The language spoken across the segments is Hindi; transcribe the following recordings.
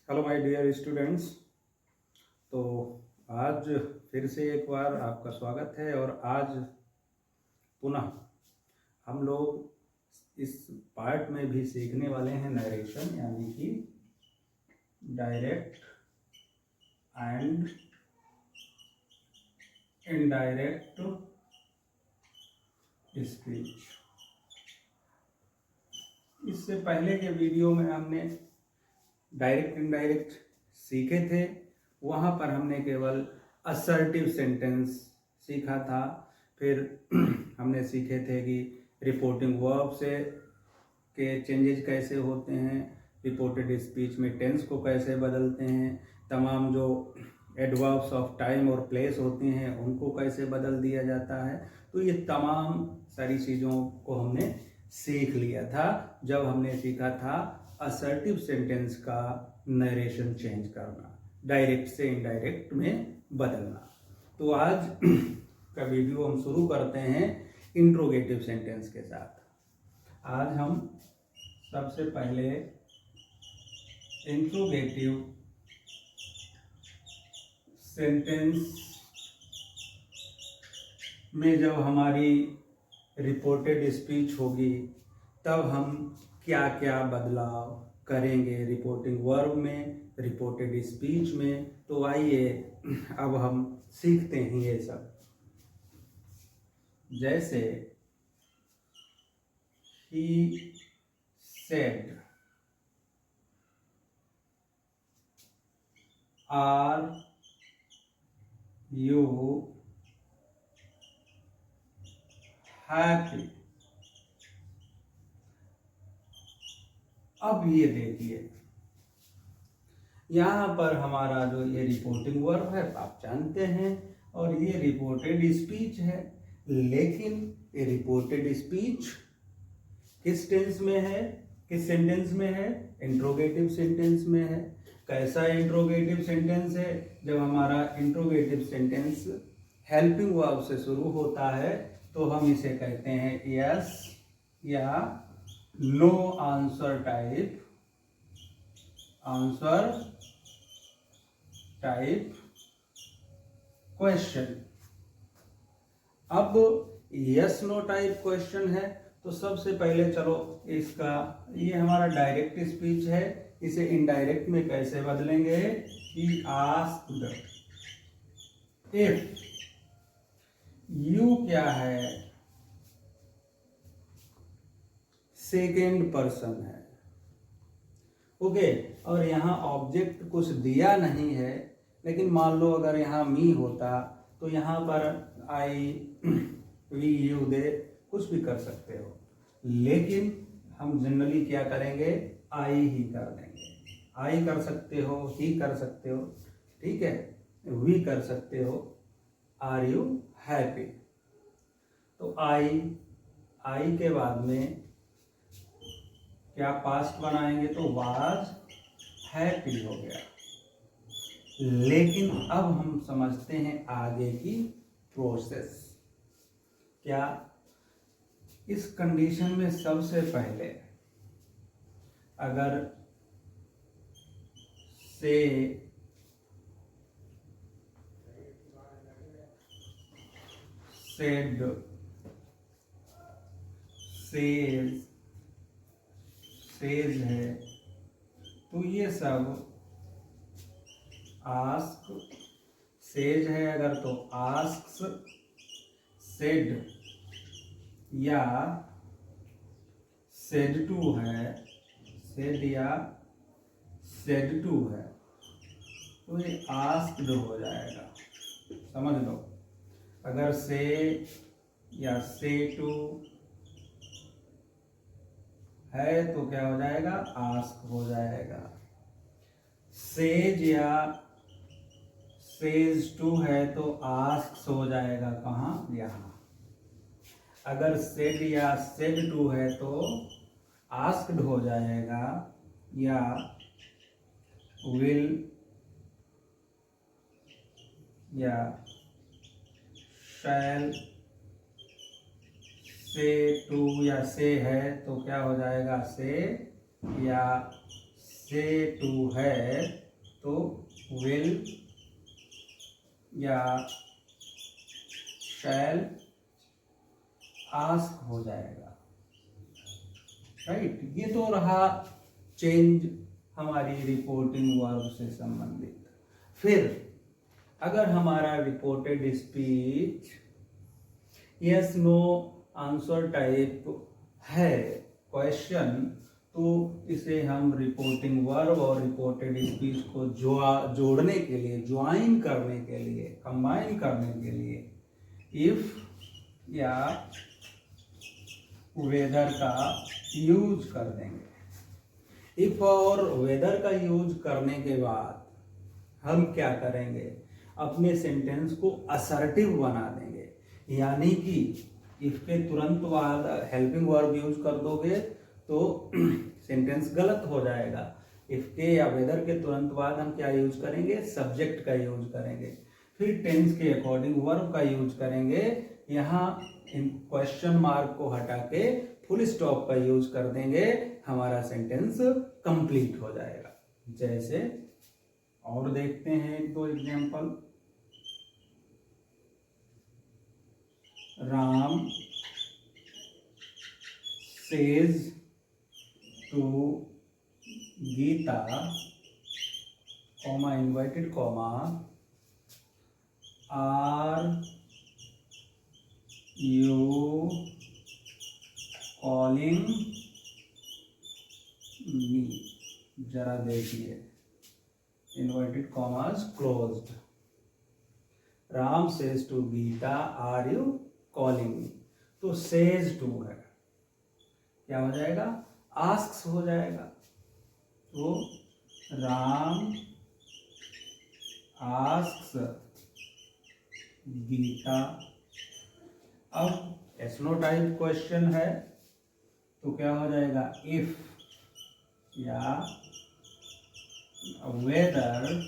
Hello my dear students. तो आज फिर से एक बार आपका स्वागत है और आज पुनः हम लोग इस पार्ट में भी सीखने वाले हैं नरेशन यानी कि डायरेक्ट एंड इनडायरेक्ट स्पीच। इससे पहले के वीडियो में हमने डायरेक्ट इनडायरेक्ट सीखे थे। वहाँ पर हमने केवल असर्टिव सेंटेंस सीखा था। फिर हमने सीखे थे कि रिपोर्टिंग वर्ब से के चेंजेस कैसे होते हैं, रिपोर्टेड स्पीच में टेंस को कैसे बदलते हैं, तमाम जो एडवर्ब्स ऑफ टाइम और प्लेस होते हैं उनको कैसे बदल दिया जाता है। तो ये तमाम सारी चीज़ों को हमने सीख लिया था जब हमने सीखा था असर्टिव सेंटेंस का नरेशन चेंज करना, डायरेक्ट से इनडायरेक्ट में बदलना। तो आज का वीडियो हम शुरू करते हैं इंट्रोगेटिव सेंटेंस के साथ। आज हम सबसे पहले इंट्रोगेटिव सेंटेंस में जब हमारी रिपोर्टेड स्पीच होगी तब हम क्या क्या बदलाव करेंगे रिपोर्टिंग वर्ब में, रिपोर्टेड स्पीच में। तो आइए अब हम सीखते हैं ये सब। जैसे he said, are you happy? अब ये देखिए, यहाँ पर हमारा जो ये रिपोर्टिंग वर्ब है आप जानते हैं और ये रिपोर्टेड स्पीच है। लेकिन ये रिपोर्टेड स्पीच किस टेंस में है, किस सेंटेंस में है? इंट्रोगेटिव सेंटेंस में है। कैसा इंट्रोगेटिव सेंटेंस है? जब हमारा इंट्रोगेटिव सेंटेंस हेल्पिंग वर्ब से शुरू होता है तो हम इसे कहते हैं यस या नो आंसर टाइप क्वेश्चन। अब यस नो टाइप क्वेश्चन है तो सबसे पहले चलो इसका, ये हमारा डायरेक्ट स्पीच है, इसे इनडायरेक्ट में कैसे बदलेंगे? ही आस्क्ड इफ, यू क्या है? सेकेंड पर्सन है। ओके, और यहाँ ऑब्जेक्ट कुछ दिया नहीं है, लेकिन मान लो अगर यहाँ मी होता तो यहाँ पर आई वी यू दे कुछ भी कर सकते हो, लेकिन हम जनरली क्या करेंगे? आई ही कर देंगे। आई कर सकते हो, ही कर सकते हो, ठीक है, वी कर सकते हो, आर यू हैप्पी। तो आई के बाद में क्या पास्ट बनाएंगे? तो वाज हैप्पी हो गया। लेकिन अब हम समझते हैं आगे की प्रोसेस। क्या इस कंडीशन में सबसे पहले अगर से सेड सेज है तो ये सब आस्क, सेज है अगर तो आस्क्स, सेड या सेड टू है, सेड या सेड टू है तो ये आस्क्ड हो जाएगा। समझ लो, अगर से या से टू है तो क्या हो जाएगा? आस्क हो जाएगा। सेज या सेज टू है तो आस्क हो जाएगा। कहाँ? यहाँ। अगर सेड या सेड टू है तो आस्क्ड हो जाएगा या विल या शैल। से टू या से है तो क्या हो जाएगा? से या से टू है तो विल या शैल आस्क हो जाएगा, राइट। ये तो रहा चेंज हमारी रिपोर्टिंग वर्ब से संबंधित। फिर अगर हमारा reported speech yes no answer type है क्वेश्चन, तो इसे हम रिपोर्टिंग वर्ब और रिपोर्टेड स्पीच को जोड़ने के लिए, ज्वाइन करने के लिए, कंबाइन करने के लिए इफ या वेदर का यूज कर देंगे। इफ और वेदर का यूज करने के बाद हम क्या करेंगे, अपने सेंटेंस को असर्टिव बना देंगे। यानी कि इफ के तुरंत बाद हेल्पिंग वर्ब यूज कर दोगे तो सेंटेंस गलत हो जाएगा। इफ के या वेदर के तुरंत बाद हम क्या यूज करेंगे, सब्जेक्ट का यूज करेंगे। फिर टेंस के अकॉर्डिंग वर्ब का यूज करेंगे। यहाँ इन क्वेश्चन मार्क को हटा के फुल स्टॉप का यूज कर देंगे, हमारा सेंटेंस कंप्लीट हो जाएगा। जैसे और देखते हैं एक दो example. Ram says to Geeta, comma inverted comma, are you calling me. जरा देखिए, inverted commas closed. Ram says to Geeta, are you calling me. तो सेज टू है, क्या हो जाएगा, आस्क्स हो जाएगा। तो राम आस्क्स गीता। अब एसनो टाइप क्वेश्चन है तो क्या हो जाएगा, इफ या वेदर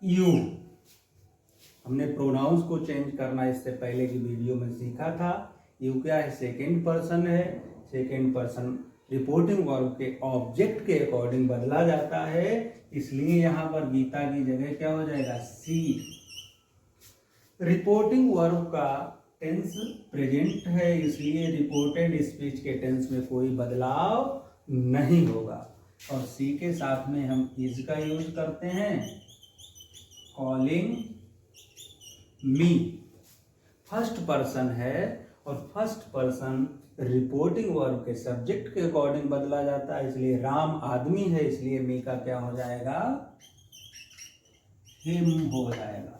यू। हमने प्रोनाउंस को चेंज करना इससे पहले की वीडियो में सीखा था। यू क्या है, सेकेंड पर्सन है। सेकेंड पर्सन रिपोर्टिंग वर्ब के ऑब्जेक्ट के अकॉर्डिंग बदला जाता है, इसलिए यहां पर गीता की जगह क्या हो जाएगा, सी। रिपोर्टिंग वर्ब का टेंस प्रेजेंट है, इसलिए रिपोर्टेड स्पीच के टेंस में कोई बदलाव नहीं होगा। और सी के साथ में हम इज का यूज करते हैं, कॉलिंग मी। फर्स्ट पर्सन है और फर्स्ट पर्सन रिपोर्टिंग वर्ब के सब्जेक्ट के अकॉर्डिंग बदला जाता है, इसलिए राम आदमी है, इसलिए मी का क्या हो जाएगा, हिम हो जाएगा,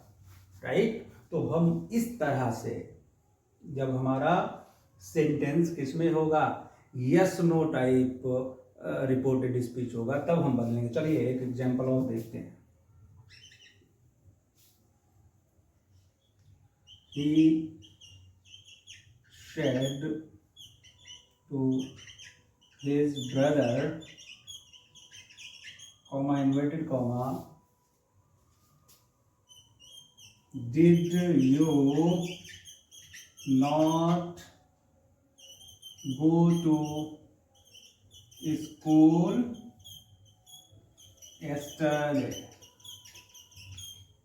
राइट। तो हम इस तरह से जब हमारा सेंटेंस किसमें होगा, yes no type reported speech होगा, तब हम बदलेंगे। चलिए एक एग्जांपल और देखते हैं। He said to his brother, comma inverted comma, did you not go to school yesterday,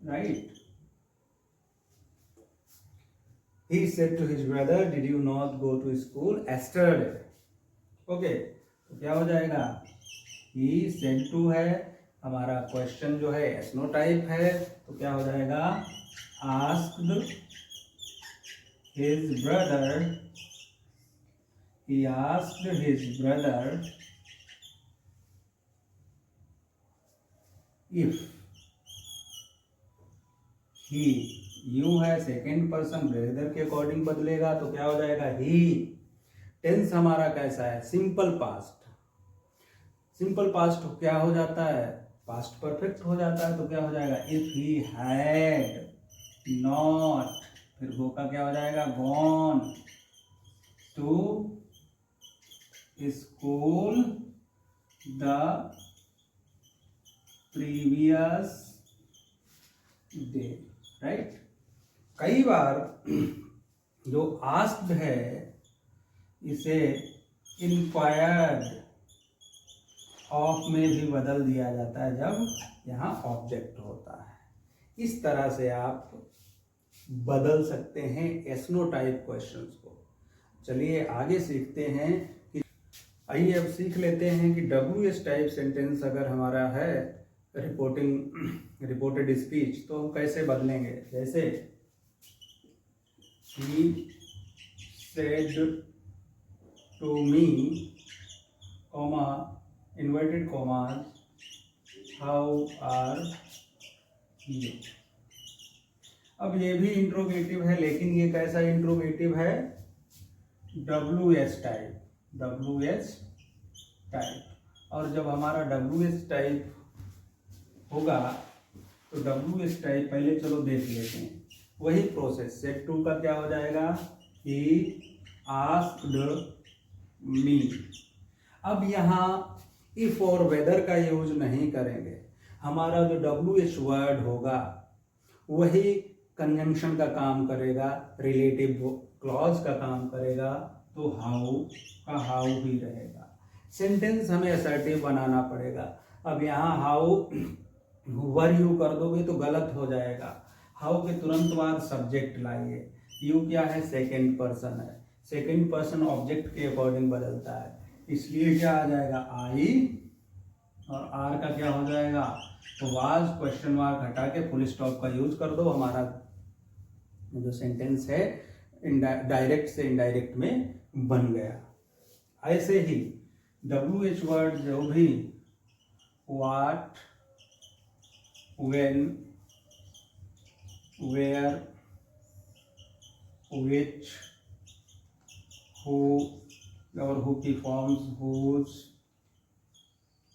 right? He said to his brother, did you not go to school yesterday? Okay, तो क्या हो जाएगा, he said to है, हमारा क्वेश्चन जो है एसनो टाइप है, तो क्या हो जाएगा, asked his brother, he asked his brother if he, you है सेकेंड पर्सन, ब्रदर के अकॉर्डिंग बदलेगा तो क्या हो जाएगा, ही। टेंस हमारा कैसा है, सिंपल पास्ट। सिंपल पास्ट क्या हो जाता है, पास्ट परफेक्ट हो जाता है, तो क्या हो जाएगा, इफ ही हैड नॉट, फिर गो का क्या हो जाएगा, gone to school the previous day, right. कई बार जो आस्क्ड है इसे इंक्वायर्ड ऑफ में भी बदल दिया जाता है जब यहाँ ऑब्जेक्ट होता है। इस तरह से आप बदल सकते हैं एसनो टाइप क्वेश्चंस को। चलिए आगे सीखते हैं कि आइए अब सीख लेते हैं कि WH टाइप सेंटेंस अगर हमारा है रिपोर्टेड स्पीच तो हम कैसे बदलेंगे। जैसे he said to me, comma, inverted commas, how are you। अब ये भी इंट्रोगेटिव है, लेकिन ये कैसा इंट्रोगेटिव है, WH टाइप। और जब हमारा WH टाइप होगा तो WH टाइप पहले चलो देख लेते हैं। वही प्रोसेस सेट टू का क्या हो जाएगा, ही आस्क्ड मी। अब यहाँ इफ और वेदर का यूज नहीं करेंगे, हमारा जो WH वर्ड होगा वही कंजंक्शन का काम करेगा, रिलेटिव क्लॉज का काम करेगा, तो हाउ का हाउ भी रहेगा। सेंटेंस हमें असर्टिव बनाना पड़ेगा। अब यहाँ हाउ वर यू कर दोगे तो गलत हो जाएगा। हाउ के तुरंत बाद सब्जेक्ट लाइए। यू क्या है, सेकंड पर्सन है, सेकंड पर्सन ऑब्जेक्ट के अकॉर्डिंग बदलता है, इसलिए क्या आ जाएगा, आई, और आर का क्या हो जाएगा, तो वाज क्वेश्चन मार्क हटा के फुल स्टॉप का यूज कर दो। हमारा जो सेंटेंस है डायरेक्ट से इनडायरेक्ट में बन गया। ऐसे ही WH वर्ड जो भी what, when, where, which, who और who की forms whose,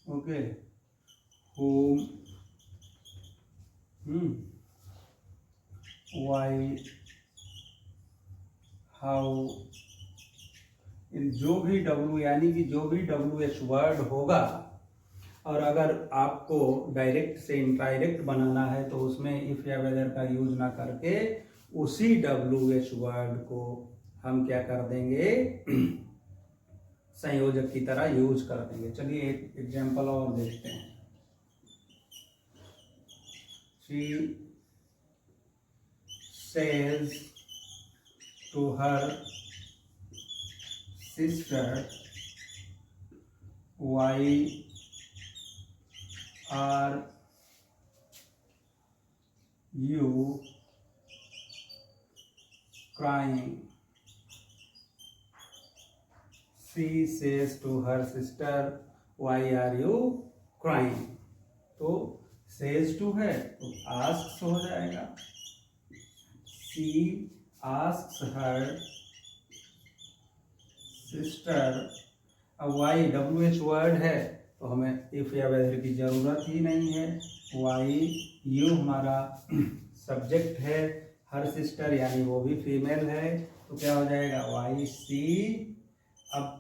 okay, whom, why, how, जो भी W यानी कि जो भी WH वर्ड होगा, और अगर आपको डायरेक्ट से इनडायरेक्ट बनाना है तो उसमें इफ या वेदर का यूज ना करके उसी WH वर्ड को हम क्या कर देंगे, संयोजक की तरह यूज कर देंगे। चलिए एक एग्जांपल और देखते हैं। She says to her sister, why are you crying? She says to her sister, why are you crying? तो says to है तो asks हो जाएगा। She asks her sister, अब why WH वर्ड है तो हमें इफ या वेदर की जरूरत ही नहीं है। वाई यू हमारा सब्जेक्ट है, हर सिस्टर यानी वो भी फीमेल है, तो क्या हो जाएगा, वाई सी। अब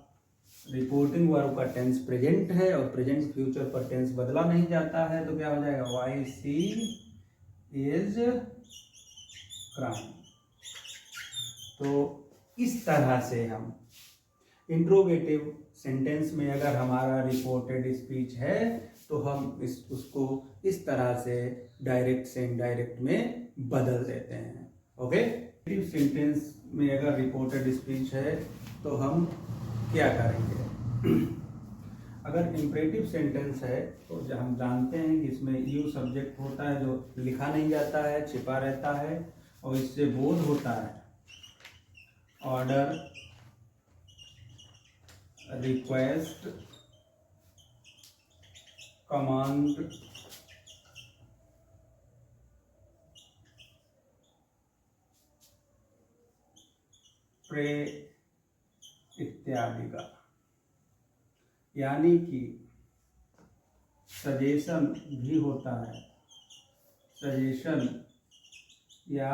रिपोर्टिंग वर्ब का टेंस प्रेजेंट है और प्रेजेंट फ्यूचर पर टेंस बदला नहीं जाता है, तो क्या हो जाएगा, वाई सी इज क्राइंग। तो इस तरह से हम इंट्रोगेटिव सेंटेंस में अगर हमारा रिपोर्टेड स्पीच है तो हम उसको इस तरह से डायरेक्ट से इनडायरेक्ट में बदल देते हैं। ओके, सेंटेंस में अगर रिपोर्टेड स्पीच है तो हम क्या करेंगे। अगर इम्परेटिव सेंटेंस है तो हम जानते हैं कि इसमें यू सब्जेक्ट होता है जो लिखा नहीं जाता है, छिपा रहता है, और इससे बोध होता है ऑर्डर, रिक्वेस्ट, कमांड, प्रे इत्यादि का, यानी कि सजेशन भी होता है, सजेशन या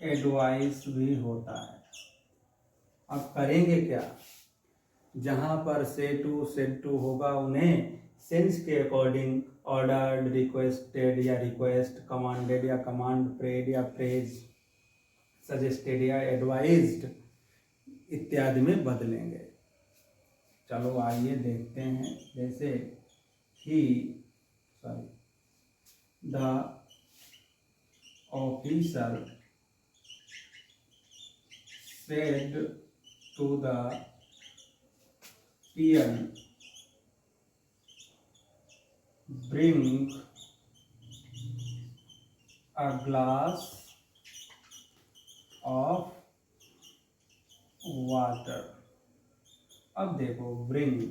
एडवाइस भी होता है। अब करेंगे क्या, जहाँ पर से टू होगा उन्हें सेंस के अकॉर्डिंग ऑर्डर्ड, रिक्वेस्टेड या रिक्वेस्ट, कमांडेड या कमांड, प्रेड या प्रेज, सजेस्टेड या एडवाइज्ड इत्यादि में बदलेंगे। चलो आइए देखते हैं। जैसे the officer said to the peon, bring a glass of water। अब देखो ब्रिंग,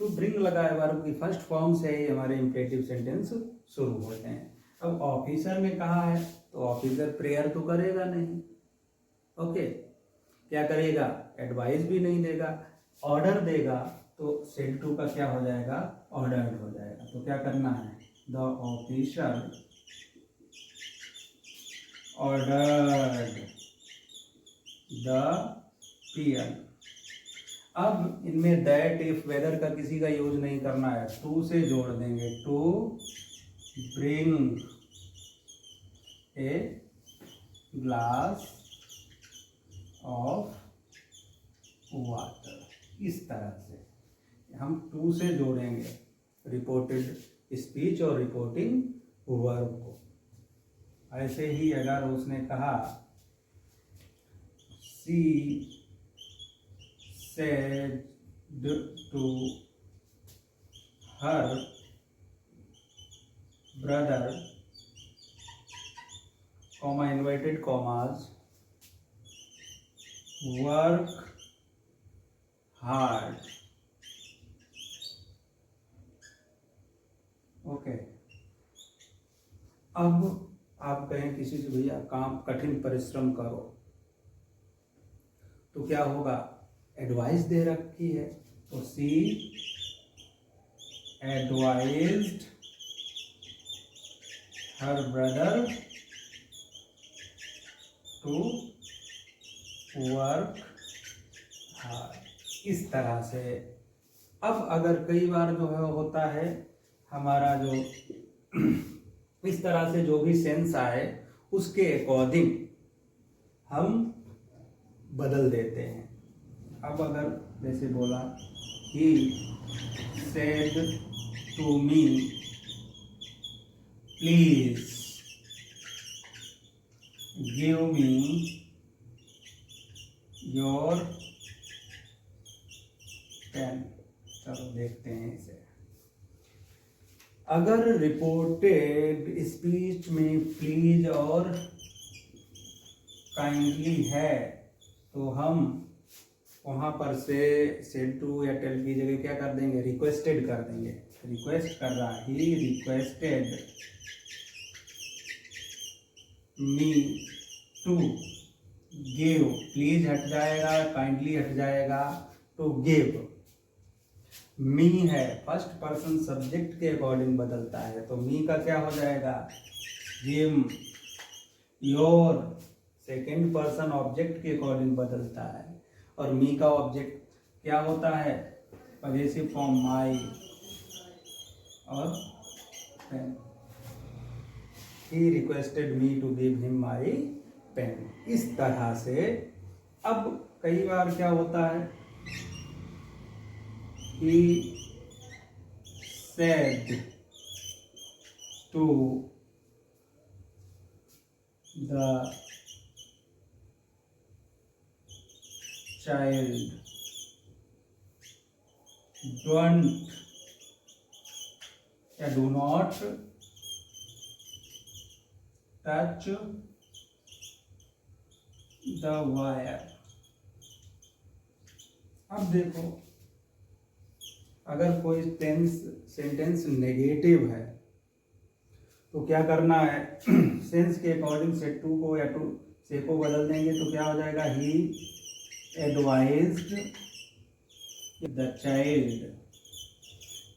तो ब्रिंग लगा है वर्ब की फर्स्ट फॉर्म से ही हमारे इम्परेटिव सेंटेंस शुरू होते हैं। अब ऑफिसर ने कहा है तो ऑफिसर प्रेयर तो करेगा नहीं, ओके, क्या करेगा, एडवाइस भी नहीं देगा, ऑर्डर देगा, तो सेड टू का क्या हो जाएगा, ऑर्डर्ड हो जाएगा। तो क्या करना है, द ऑफिसर ऑर्डर्ड द पियन। अब इनमें दैट, इफ, वेदर का किसी का यूज नहीं करना है, टू से जोड़ देंगे, to bring a glass of water. इस तरह से हम टू से जोड़ेंगे रिपोर्टेड स्पीच और रिपोर्टिंग वर्ब को। ऐसे ही अगर उसने कहा she said to her brother, comma inverted commas, work hard, okay. अब आप कहें किसी से भैया काम कठिन परिश्रम करो, तो क्या होगा, एडवाइस दे रखी है, तो she advised her brother to work hard. इस तरह से। अब अगर कई बार जो है होता है हमारा जो इस तरह से जो भी सेंस आए उसके अकॉर्डिंग हम बदल देते हैं। अब अगर जैसे बोला he said to me please give me your pen. चलो देखते हैं इसे। अगर रिपोर्टेड स्पीच में प्लीज और काइंडली है तो हम वहाँ पर से सेड टू या टेल की जगह क्या कर देंगे, रिक्वेस्टेड कर देंगे। रिक्वेस्ट कर रहा, he requested me to give, please हट जाएगा, काइंडली हट जाएगा, टू गिव। मी है फर्स्ट पर्सन सब्जेक्ट के अकॉर्डिंग बदलता है, तो मी का क्या हो जाएगा, give. Your second person object के अकॉर्डिंग बदलता है, और मी का ऑब्जेक्ट क्या होता है, पजेसिव फॉर्म माई और pen. He requested me to give him my pen. इस तरह से। अब कई बार क्या होता है, he said to the child, don't या do not touch the wire। अब देखो अगर कोई सेंटेंस नेगेटिव है तो क्या करना है, सेंस के अकॉर्डिंग सेड टू को या टू से को बदल देंगे, तो क्या हो जाएगा, ही एडवाइज्ड द चाइल्ड।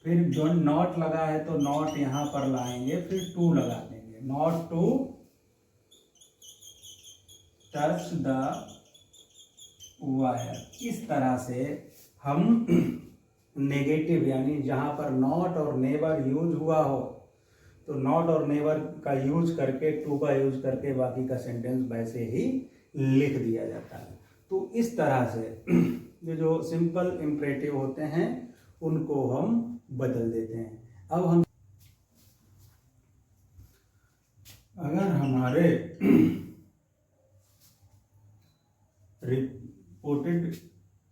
फिर जो नॉट लगा है तो नॉट यहाँ पर लाएंगे, फिर टू लगा देंगे, not to touch the wire. इस तरह से हम नेगेटिव यानी जहाँ पर नॉट और नेवर यूज हुआ हो तो नॉट और नेवर का यूज करके, टू का यूज करके बाकी का सेंटेंस वैसे ही लिख दिया जाता है। तो इस तरह से ये जो सिंपल इम्परेटिव होते हैं उनको हम बदल देते हैं। अब हम अगर हमारे रिपोर्टेड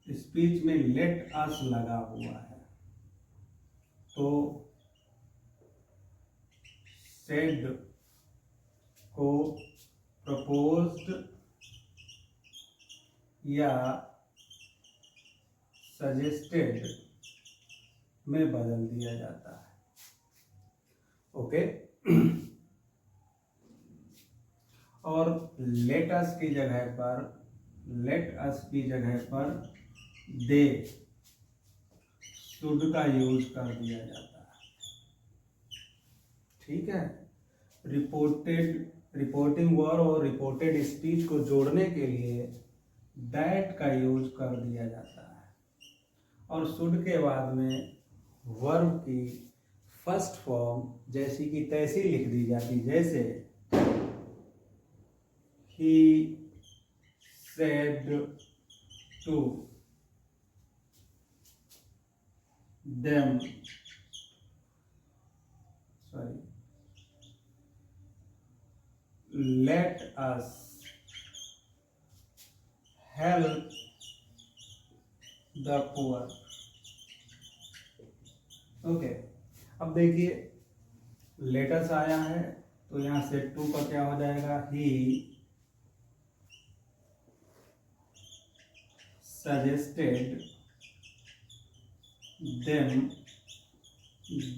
स्पीच में लेट अस लगा हुआ है तो सेड को प्रपोज्ड या सजेस्टेड में बदल दिया जाता है। ओके। और लेट अस की जगह पर दे शुड का यूज कर दिया जाता है। ठीक है। रिपोर्टिंग वर्ब और रिपोर्टेड स्पीच को जोड़ने के लिए दैट का यूज कर दिया जाता है और शुड के बाद में वर्ब की फर्स्ट फॉर्म जैसी की तैसी लिख दी जाती, जैसे he said to them, let us help the poor। Okay. अब देखिए let us आया है तो यहाँ से टू का क्या हो जाएगा, he suggested them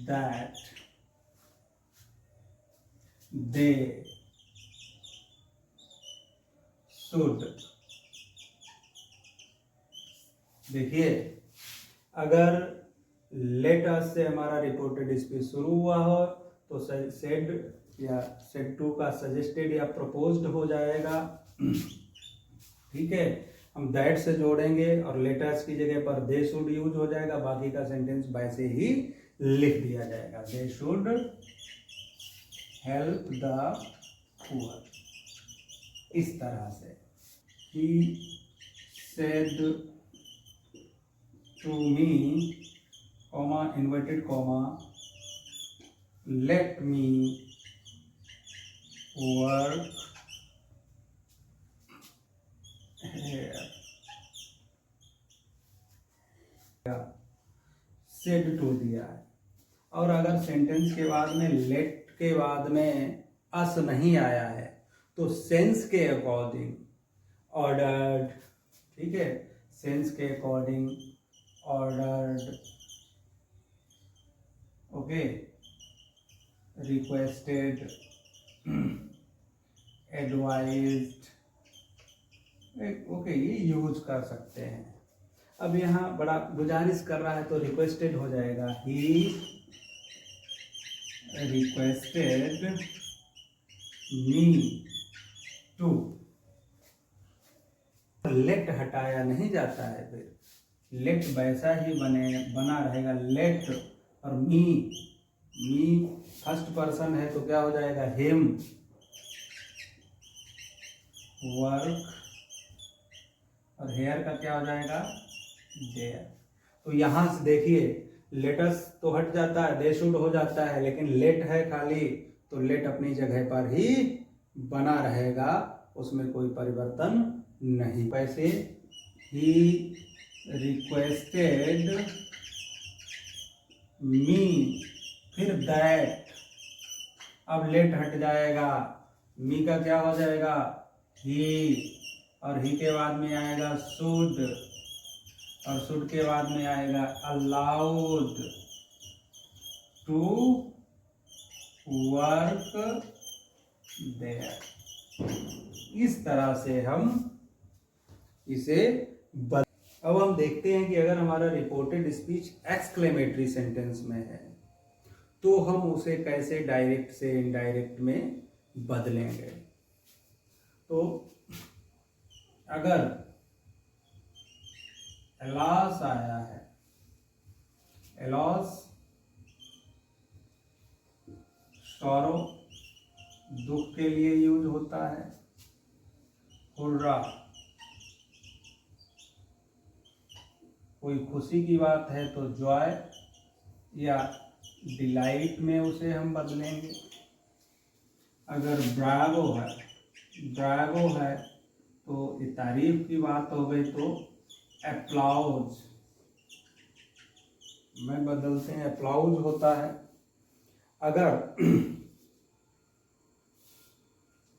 that they should। देखिए अगर लेट अस से हमारा रिपोर्टेड स्पीच शुरू हुआ हो तो सेड या सेड टू का सजेस्टेड या प्रपोज्ड हो जाएगा। ठीक है। हम दैट से जोड़ेंगे और लेटर्स की जगह पर दे शुड यूज हो जाएगा, बाकी का सेंटेंस वैसे ही लिख दिया जाएगा, they should help the poor. इस तरह से he said to me comma inverted comma let me work said to दिया है। और अगर सेंटेंस के बाद में लेट के बाद में अस नहीं आया है तो सेंस के अकॉर्डिंग ऑर्डर्ड, ठीक है, सेंस के according ordered, okay, requested, advised, okay, ये यूज कर सकते हैं। अब यहाँ बड़ा गुजारिश कर रहा है तो रिक्वेस्टेड हो जाएगा, he requested me to. Let हटाया नहीं जाता है, फिर लेट वैसा ही बना रहेगा, लेट। और मी फर्स्ट पर्सन है तो क्या हो जाएगा, हिम वर्क, और हेयर का क्या हो जाएगा, देयर। तो यहाँ से देखिए लेटस तो हट जाता है, दे शुड हो जाता है, लेकिन लेट है खाली तो लेट अपनी जगह पर ही बना रहेगा, उसमें कोई परिवर्तन नहीं। वैसे ही रिक्वेस्टेड मी, फिर दैट, अब लेट हट जाएगा, मी का क्या हो जाएगा, ही, और ही के बाद में आएगा शुड, और शुड के बाद में आएगा अलाउड टू वर्क देयर। इस तरह से हम इसे अब हम देखते हैं कि अगर हमारा रिपोर्टेड स्पीच एक्सक्लेमेटरी सेंटेंस में है तो हम उसे कैसे डायरेक्ट से इनडायरेक्ट में बदलेंगे। तो अगर एलॉस आया है, एलॉस सॉरो दुख के लिए यूज होता है, हुर्रा कोई खुशी की बात है तो जॉय या डिलाइट में उसे हम बदलेंगे। अगर ब्रावो है तो ये तारीफ की बात हो गई तो एप्लाउज में बदलते हैं, एप्लाउज होता है। अगर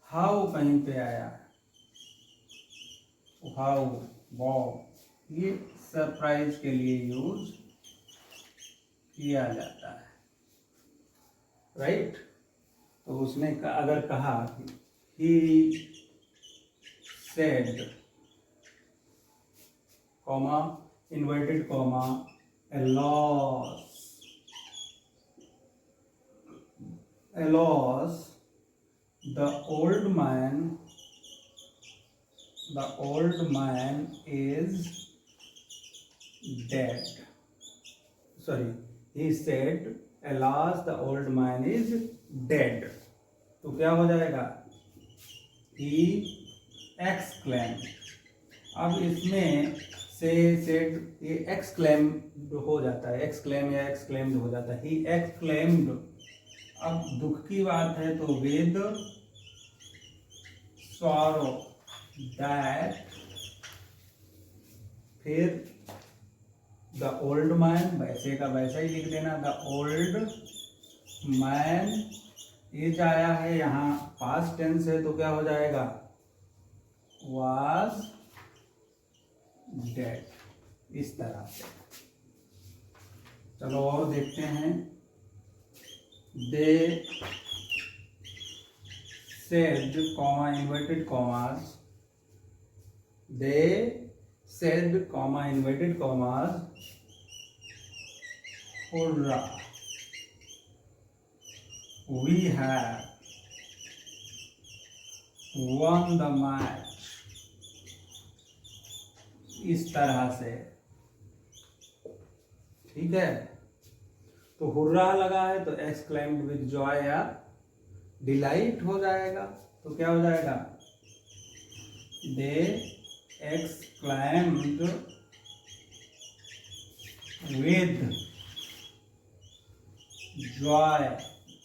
हाउ कहीं पे आया है, हाउ, वाओ, ये सरप्राइज के लिए यूज किया जाता है, राइट। तो उसने अगर कहा कि he said, comma, inverted comma, a loss, the old man is dead. Sorry, he said, alas, the old man is dead. तो क्या हो जाएगा? He exclaimed. अब इसमें से सेड, ये एक्सक्लेम हो जाता है, एक्सक्लेम या एक्सक्लेम्ड हो जाता है, ही एक्सक्लेम्ड। अब दुख की बात है तो विद सॉरो दैट, फिर द ओल्ड मैन, वैसे का वैसा ही लिख देना, द ओल्ड मैन इज आया है, यहाँ पास्ट टेंस है तो क्या हो जाएगा? वाज डेड, इस तरह से। चलो और देखते हैं। They said, comma, inverted commas, they said, comma, inverted commas, hurrah, we have won the match, इस तरह से, ठीक है। तो हुर्रा लगा है तो एक्सक्लेम्ड विद जॉय या डिलाइट हो जाएगा, तो क्या हो जाएगा? दे एक्सक्लेम्ड विद जॉय,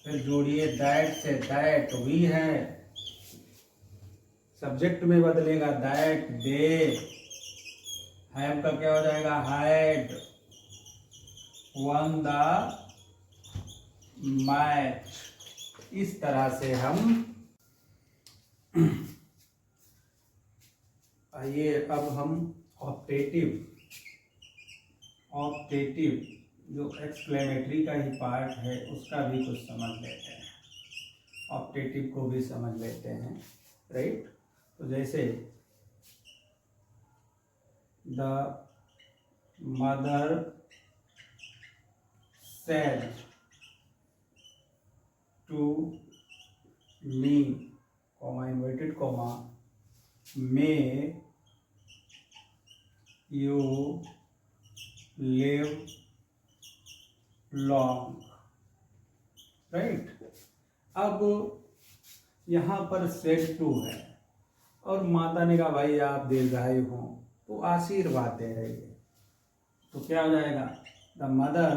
फिर जोड़िए दैट से, दैट वी है, सब्जेक्ट में बदलेगा दैट, दे, हैव का क्या हो जाएगा? हैड वन द मैच, इस तरह से हम। आइए अब हम ऑप्टेटिव जो एक्सक्लेमेटरी का ही पार्ट है उसका भी कुछ समझ लेते हैं, ऑप्टेटिव को भी समझ लेते हैं, राइट। तो जैसे the mother said to me, comma, inverted comma, may you live long, right. अब यहाँ पर सेड टू है और माता ने कहा भाई आप दीर्घायु हो, तो आशीर्वाद दे रही है, तो क्या हो जाएगा? द मदर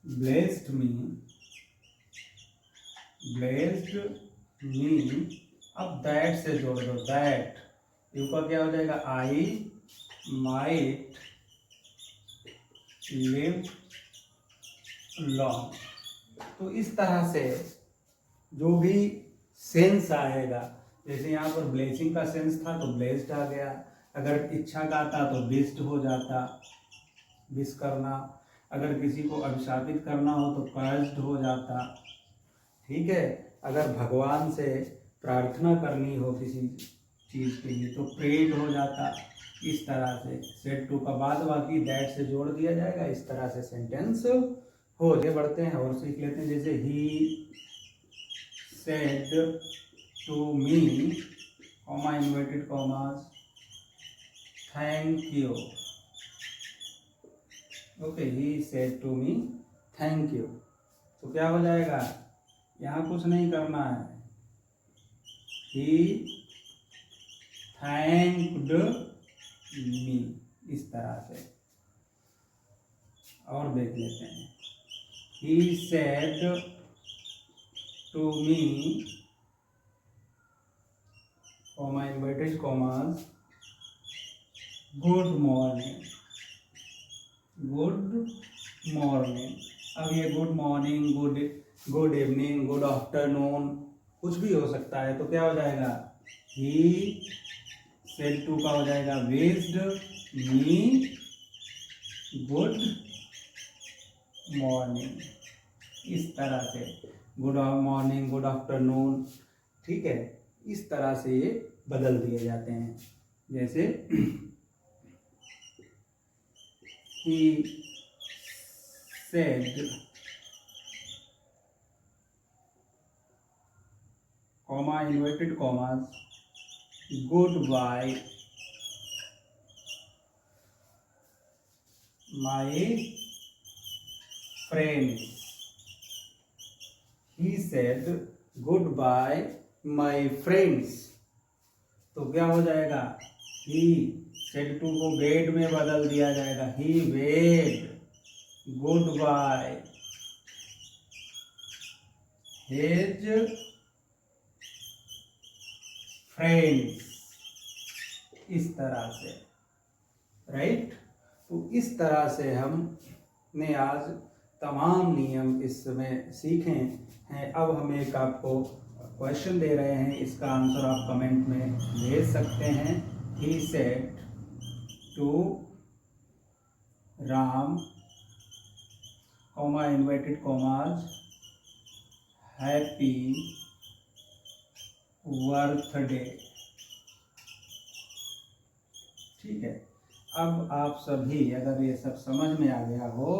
ब्लेस्ड मी, अब दैट से जोड़ दो, दैट, यू का क्या हो जाएगा? I might live long. तो इस तरह से जो भी सेंस आएगा, जैसे यहाँ पर ब्लेसिंग का सेंस था तो ब्लेस्ड आ गया, अगर इच्छा का आता तो विश्ड हो जाता, विश करना, अगर किसी को अभिशापित करना हो तो कर्स्ड हो जाता, ठीक है। अगर भगवान से प्रार्थना करनी हो किसी चीज़ के लिए तो प्रेड हो जाता, इस तरह से सेड टू का बाद बाकी दैट से जोड़ दिया जाएगा, इस तरह से सेंटेंस हो। आगे बढ़ते हैं और सीख लेते हैं। जैसे he said to me, comma, inverted commas, thank you, okay, he said to me thank you, तो क्या हो जाएगा? यहाँ कुछ नहीं करना है, ही थैंक्ड मी, इस तरह से। और देख लेते हैं। He said to me, comma inverted commas, good morning. Good morning. अब ये good morning, good evening, good afternoon कुछ भी हो सकता है, तो क्या हो जाएगा, ही सेड टू का हो जाएगा विश्ड मी गुड मॉर्निंग। इस तरह से गुड मॉर्निंग, गुड आफ्टरनून, ठीक है, इस तरह से ये बदल दिए जाते हैं। जैसे he said, comma inverted commas, goodbye my friends. He said goodbye my friends। तो क्या हो जाएगा, he सेड टू को वेड में बदल दिया जाएगा, ही वेड गुड बाय हिज फ्रेंड्स। इस तरह से, राइट। तो इस तरह से हमने आज तमाम नियम इस समय सीखे हैं। अब हम एक आपको क्वेश्चन दे रहे हैं, इसका आंसर आप कमेंट में भेज सकते हैं। He said to Ram, comma inverted commas, happy birthday। ठीक है। अब आप सभी अगर ये सब समझ में आ गया हो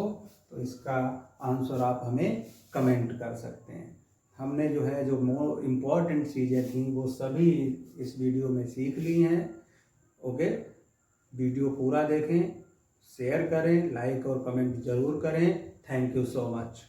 तो इसका आंसर आप हमें कमेंट कर सकते हैं। हमने जो है जो इम्पोर्टेंट चीज़ें थी वो सभी इस वीडियो में सीख ली हैं। ओके, वीडियो पूरा देखें, शेयर करें, लाइक और कमेंट ज़रूर करें। Thank you so much.